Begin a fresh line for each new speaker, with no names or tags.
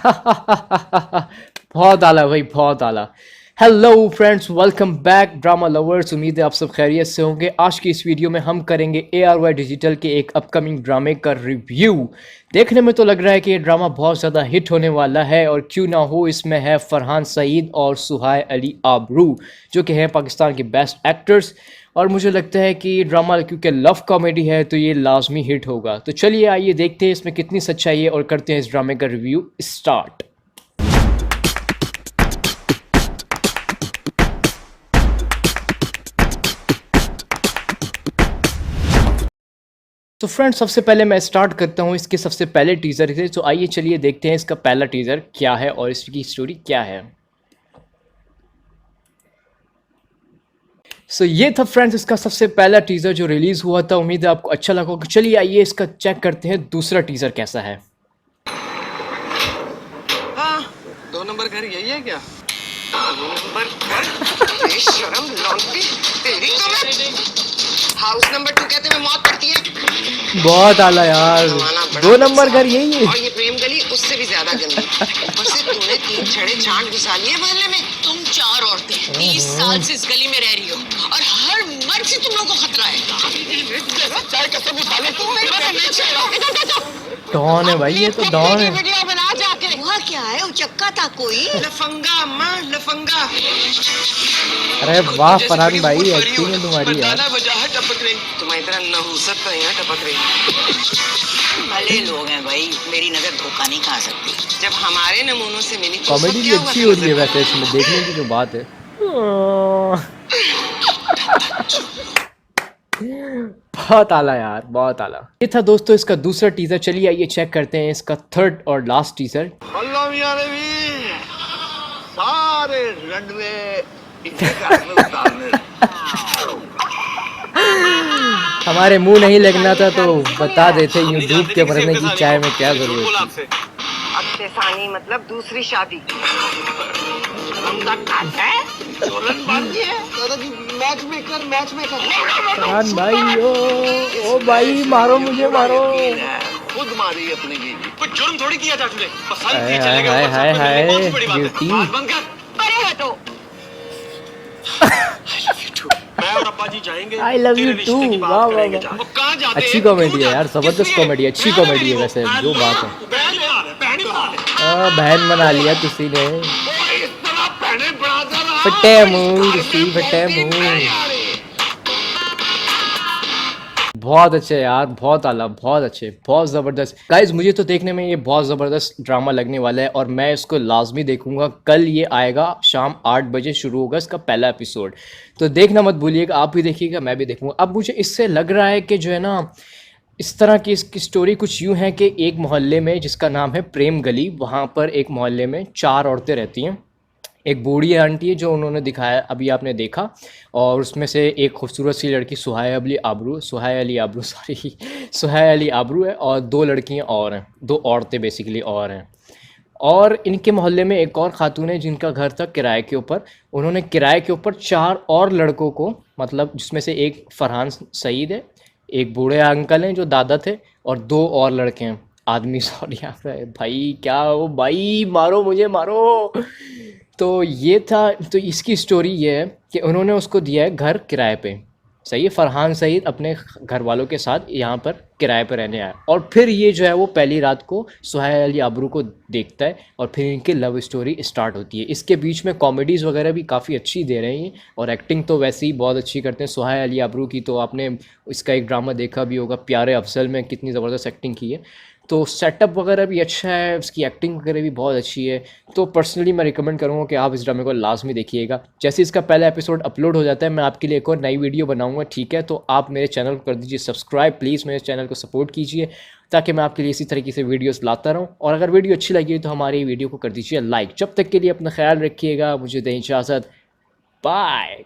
बहुत आला भाई, बहुत आला। Hello friends, welcome back drama lovers. उम्मीद है आप सब खैरियत से होंगे। आज की इस वीडियो में हम करेंगे ARY डिजिटल के एक अपकमिंग ड्रामे का रिव्यू। देखने में तो लग रहा है कि ये ड्रामा बहुत ज़्यादा हिट होने वाला है, और क्यों ना हो, इसमें है फरहान सईद और सुहाय अली आबरू, जो कि हैं पाकिस्तान के बेस्ट एक्टर्स। और मुझे लगता है कि ये ड्रामा क्योंकि लव कॉमेडी है तो ये लाजमी हिट होगा। तो चलिए आइए देखते हैं इसमें कितनी सच्चाई है और करते हैं इस ड्रामे का रिव्यू स्टार्ट। तो फ्रेंड्स, सबसे पहले मैं स्टार्ट करता हूँ इसके सबसे पहले टीज़र से। तो आइए चलिए देखते हैं इसका पहला टीज़र क्या है और इसकी स्टोरी क्या है। ये था फ्रेंड्स इसका सबसे पहला टीज़र जो रिलीज़ हुआ था। उम्मीद है आपको अच्छा लगा होगा। चलिए आइए इसका चेक करते हैं दूसरा टीज़र कैसा है।
हाँ, 2 नंबर घर यही है क्या? 2 नंबर घर? ये शर्म लौंडी तेरी तो मैं हाउस नंबर 2 कहते में मौत पड़ती है।
बहुत आला यार, 2 नंबर घर यही है।
और ये प्रेम गली उससे भी ज्यादा गंदी। ऊपर से तूने 3 छड़े छांट घुसा लिए मोहल्ले में। तुम 4 औरतें 30 साल से इस गली में रह रही हो और हर मर्द से तुम लोगों को खतरा है। चाय कसम निकाले तुम मेरे से नहीं छेड़ो।
डॉन है भाई, ये तो डॉन है।
वीडियो बना जाके। वहाँ क्या है? उचक्का था कोई? लफंगा अम्मा, लफंगा।
अरे वाह फरहान भाई, एक्टिंग है तुम्हारी यार।
तुम्हारी तरह नहुसत तो यहाँ टपक रही। भले लोग हैं भाई, मेरी नजर धोखा नहीं खा सकती। जब हमारे नमूनों से मिली तो
कॉमेडी भी अच्छी हो रही है वैसे इसमें, देखने की जो बात है। बहुत आला यार, बहुत आला। ये था दोस्तों इसका दूसरा टीजर। चलिए आइए चेक करते हैं इसका थर्ड और लास्ट टीजर।
सारे रंडवे
हमारे मुंह नहीं लगना था तो बता देते, यूं डूब के मरने की चाय में क्या जरूरत थी।
अच्छे सानी मतलब दूसरी शादी।
फरहान भाई, ओ भाई, मारो मुझे, मारो।
खुद मारी अपनी बीवी। कोई जुर्म थोड़ी किया था तूने।
हाय हाय हाय, ब्यूटी।
अरे हटो। मैं और अब्बा जी जाएंगे।
I love you too. वाह वाह वाह, अच्छी कॉमेडी है यार, जबरदस्त कॉमेडी, अच्छी कॉमेडी है वैसे, जो बात है। बहन बना लिया किसी ने। फटे मुंह, फटे मुंह। बहुत अच्छे यार, बहुत आला, बहुत अच्छे, बहुत ज़बरदस्त। गाइज मुझे तो देखने में ये बहुत ज़बरदस्त ड्रामा लगने वाला है और मैं इसको लाजमी देखूंगा। कल ये आएगा, शाम 8 बजे शुरू होगा इसका पहला एपिसोड। तो देखना मत भूलिएगा, आप भी देखिएगा, मैं भी देखूंगा। अब मुझे इससे लग रहा है कि जो है ना, इस तरह की इसकी स्टोरी कुछ यूँ है कि एक मोहल्ले में जिसका नाम है प्रेम गली, वहाँ पर एक मोहल्ले में 4 औरतें रहती हैं। एक बूढ़ी आंटी है जो उन्होंने दिखाया, अभी आपने देखा, और उसमें से एक खूबसूरत सी लड़की सुहाय अली आबरू सॉरी सुहाय अली आबरू है, और 2 लड़कियां और हैं, 2 औरतें बेसिकली और हैं। और इनके मोहल्ले में एक और खातून है जिनका घर था किराए के ऊपर। उन्होंने किराए के ऊपर 4 और लड़कों को, मतलब जिसमें से एक फरहान सईद है, एक बूढ़े अंकल हैं जो दादा थे, और 2 और लड़के हैं, आदमी सॉरी भाई, क्या वो भाई, मारो मुझे, मारो। तो ये था, तो इसकी स्टोरी ये है कि उन्होंने उसको दिया है घर किराए पे। सही है, फरहान सईद अपने घर वालों के साथ यहाँ पर किराए पे रहने आया, और फिर ये जो है वो पहली रात को सुहाय अली आबरू को देखता है, और फिर इनकी लव स्टोरी स्टार्ट होती है। इसके बीच में कॉमेडीज़ वगैरह भी काफ़ी अच्छी दे रहे हैं, और एक्टिंग तो वैसे ही बहुत अच्छी करते हैं सुहाय अली आबरू की। तो आपने इसका एक ड्रामा देखा भी होगा, प्यारे अफजल में कितनी ज़बरदस्त एक्टिंग की है। तो सेटअप वगैरह भी अच्छा है, उसकी एक्टिंग वगैरह भी बहुत अच्छी है। तो पर्सनली मैं रिकमेंड करूँगा कि आप इस ड्रामे को लाजमी देखिएगा। जैसे इसका पहला एपिसोड अपलोड हो जाता है, मैं आपके लिए एक और नई वीडियो बनाऊंगा, ठीक है? तो आप मेरे चैनल को कर दीजिए सब्सक्राइब, प्लीज़ मेरे चैनल को सपोर्ट कीजिए, ताकि मैं आपके लिए इसी तरीके से वीडियोस लाता रहूं। और अगर वीडियो अच्छी लगी तो हमारी वीडियो को कर दीजिए लाइक। जब तक के लिए अपना ख्याल रखिएगा, मुझे दें इजाज़त, बाय।